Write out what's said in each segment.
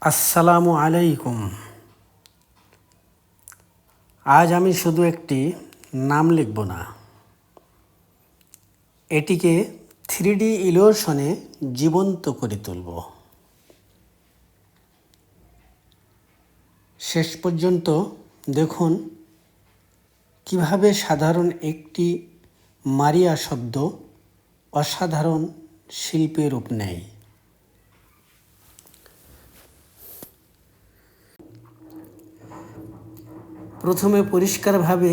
আসসালামু আলাইকুম। আজ আমি শুধু একটি নাম লিখব না, এটিকে 3D ইলিউশনে জীবন্ত করে তুলব। শেষ পর্যন্ত দেখুন কিভাবে সাধারণ একটি মারিয়া শব্দ অসাধারণ শিল্পের রূপ নেয়। প্রথমে পরিষ্কারভাবে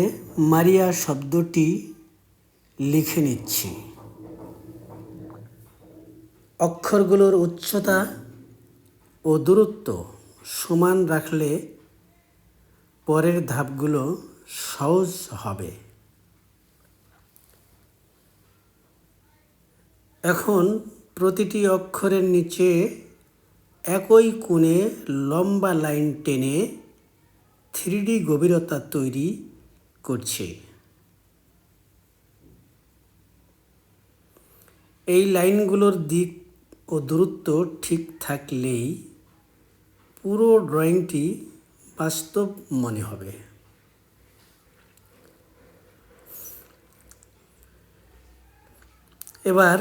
মারিয়া শব্দটি লিখে নিচ্ছি। অক্ষরগুলোর উচ্চতা ও দূরত্ব সমান রাখলে পরের ধাপগুলো সহজ হবে। এখন প্রতিটি অক্ষরের নিচে একই কোণে লম্বা লাইন টেনে 3D গভীরতা তৈরি করছে। এই লাইনগুলোর দিক ও দূরত্ব ঠিক থাকলেই পুরো ড্রয়িংটি বাস্তব মনে হবে। এবার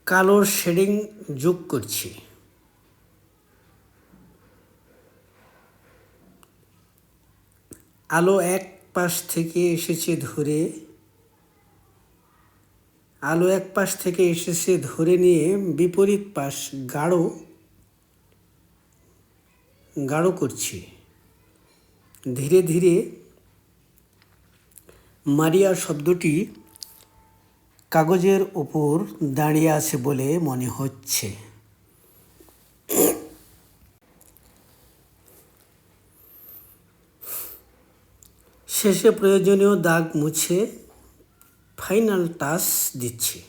কালোর শেডিং যোগ করছি। আলো এক পাশ থেকে এসেছে ধরে নিয়ে বিপরীত পাশ গাঢ় করছি। ধীরে ধীরে মারিয়া শব্দটি কাগজের উপর দাঁড়িয়ে আছে বলে মনে হচ্ছে। শেষে প্রয়োজনীয় দাগ মুছে ফাইনাল টাচ দিচ্ছি।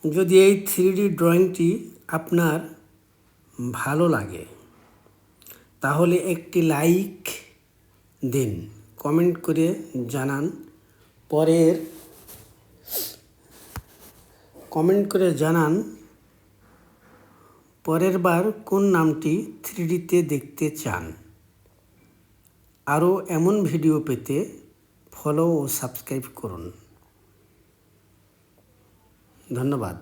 যদি এই 3D ড্রয়িংটি আপনার ভালো লাগে তাহলে একটি লাইক দিন, কমেন্ট করে জানান পরের বার কোন নামটি 3Dতে দেখতে চান। আরও এমন ভিডিও পেতে ফলো ও সাবস্ক্রাইব করুন। ধন্যবাদ।